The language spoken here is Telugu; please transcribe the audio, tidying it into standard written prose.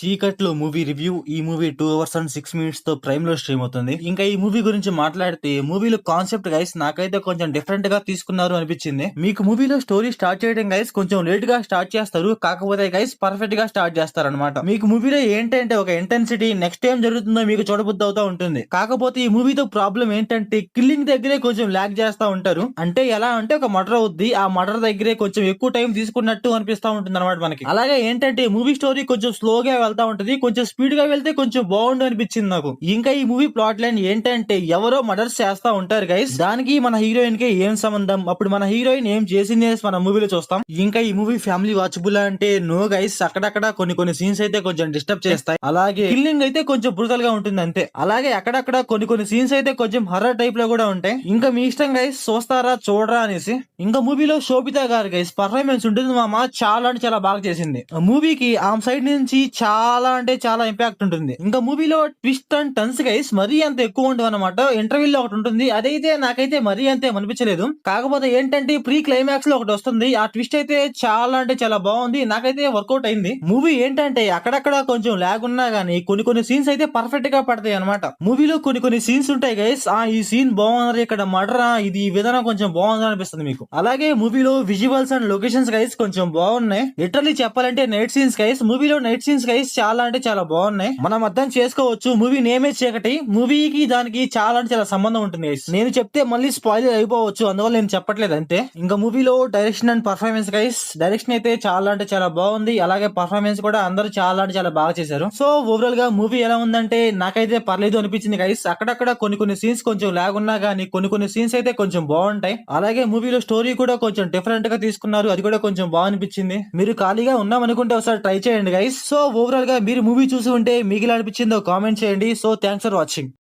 చీకట్లో మూవీ రివ్యూ. ఈ మూవీ 2 అవర్స్ అండ్ 6 మినిట్స్ తో ప్రైమ్ లో స్ట్రీమ్ అవుతుంది. ఇంకా ఈ మూవీ గురించి మాట్లాడితే మూవీలో కాన్సెప్ట్ గైస్ నాకైతే కొంచెం డిఫరెంట్ గా తీసుకున్నారు అనిపించింది. మీకు మూవీలో స్టోరీ స్టార్ట్ చేయడం గైస్ కొంచెం లేట్ గా స్టార్ట్ చేస్తారు, కాకపోతే గైస్ పర్ఫెక్ట్ గా స్టార్ట్ చేస్తారు అనమాట. మీకు మూవీలో ఏంటంటే ఒక ఇంటెన్సిటీ, నెక్స్ట్ ఏం జరుగుతుందో మీకు చూడబుద్ధి అవుతా ఉంటుంది. కాకపోతే ఈ మూవీతో ప్రాబ్లం ఏంటంటే కిల్లింగ్ దగ్గరే కొంచెం ల్యాగ్ చేస్తా ఉంటారు. అంటే ఎలా అంటే ఒక మర్డర్ అవుద్ది, ఆ మర్డర్ దగ్గరే కొంచెం ఎక్కువ టైం తీసుకున్నట్టు అనిపిస్తా ఉంటుంది అనమాట మనకి. అలాగే ఏంటంటే మూవీ స్టోరీ కొంచెం స్లోగా వెళ్తా ఉంటది, కొంచెం స్పీడ్ గా వెళ్తే కొంచెం బాగుండు అనిపించింది నాకు. ఇంకా ఈ మూవీ ప్లాట్ లైన్ ఏంటంటే ఎవరో మర్డర్స్ చేస్తా ఉంటారు గైస్, దానికి మన హీరోయిన్ కి ఏం సంబంధం, అప్పుడు మన హీరోయిన్ ఏం చేసింది మన మూవీలో చూస్తాం. ఇంకా ఈ మూవీ ఫ్యామిలీ వాచబుల్ అంటే నో గైస్, అక్కడక్కడ కొన్ని సీన్స్ అయితే కొంచెం డిస్టర్బ్ చేస్తాయి. అలాగే కిల్లింగ్ అయితే కొంచెం బ్రూటల్ గా ఉంటుంది అంతే. అలాగే అక్కడక్కడ కొన్ని సీన్స్ అయితే కొంచెం హర్రర్ టైప్ లో కూడా ఉంటాయి. ఇంకా మీ ఇష్టం గైస్, చూస్తారా చూడరా అనేసి. ఇంకా మూవీలో శోభిత గారు గైస్ పర్ఫార్మెన్స్ ఉంటుంది మామ, చాలా అంటే చాలా బాగా చేసింది. మూవీకి ఆమె సైడ్ నుంచి చాలా అంటే చాలా ఇంపాక్ట్ ఉంటుంది. ఇంకా మూవీలో ట్విస్ట్ అండ్ టర్న్స్ గైస్ మరీ అంత ఎక్కువ ఉండవు అనమాట. ఇంటర్వ్యూ లో ఒకటి ఉంటుంది, అదైతే నాకైతే మరీ అంతే అనిపించలేదు. కాకపోతే ఏంటంటే ప్రీ క్లైమాక్స్ లో ఒకటి వస్తుంది, ఆ ట్విస్ట్ అయితే చాలా అంటే చాలా బాగుంది, నాకైతే వర్కౌట్ అయింది. మూవీ ఏంటంటే అక్కడక్కడ కొంచెం లాగ్ ఉన్నా గానీ కొన్ని సీన్స్ అయితే పర్ఫెక్ట్ గా పడతాయి అనమాట. మూవీలో కొన్ని సీన్స్ ఉంటాయి గైస్, ఈ సీన్ బాగుంది, ఇక్కడ మర్డర్, ఇది ఈ విధానం కొంచెం బాగుంది అనిపిస్తుంది మీకు. అలాగే మూవీలో విజువల్స్ అండ్ లొకేషన్స్ గైస్ కొంచెం బాగున్నాయి. లిటరలీ చెప్పాలంటే నైట్ సీన్స్ గైస్, మూవీలో నైట్ సీన్స్ గైస్ చాలా అంటే చాలా బాగున్నాయి. మనం అర్థం చేసుకోవచ్చు మూవీ నేమే చీకటి, మూవీకి దానికి చాలా అంటే చాలా సంబంధం ఉంటుంది గైస్. నేను చెప్తే మళ్ళీ స్పాయిలర్ అయిపోవచ్చు, అందువల్ల నేను చెప్పట్లేదు అంతే. ఇంకా మూవీలో direction and performance guys, direction అయితే చాలా అంటే చాలా బాగుంది, అలాగే పర్ఫార్మెన్స్ కూడా అందరూ చాలా అంటే చాలా బాగా చేశారు. సో ఓవరాల్ గా మూవీ ఎలా ఉందంటే నాకైతే పర్లేదు అనిపించింది గైస్. అక్కడక్కడ కొన్ని సీన్స్ కొంచెం లాగ్ ఉన్నా గానీ కొన్ని సీన్స్ అయితే కొంచెం బాగుంటాయి. అలాగే మూవీలో స్టోరీ కూడా కొంచెం డిఫరెంట్ గా తీసుకున్నారు, అది కూడా కొంచెం బాగా అనిపించింది. మీరు ఖాళీగా ఉన్నాం అనుకుంటే ఒకసారి ట్రై చేయండి గైస్. సో ఓవరాల్ గా మీరు మూవీ చూసి ఉంటే మీకు ఎలా అనిపించిందో కామెంట్ చేయండి. So thanks for watching.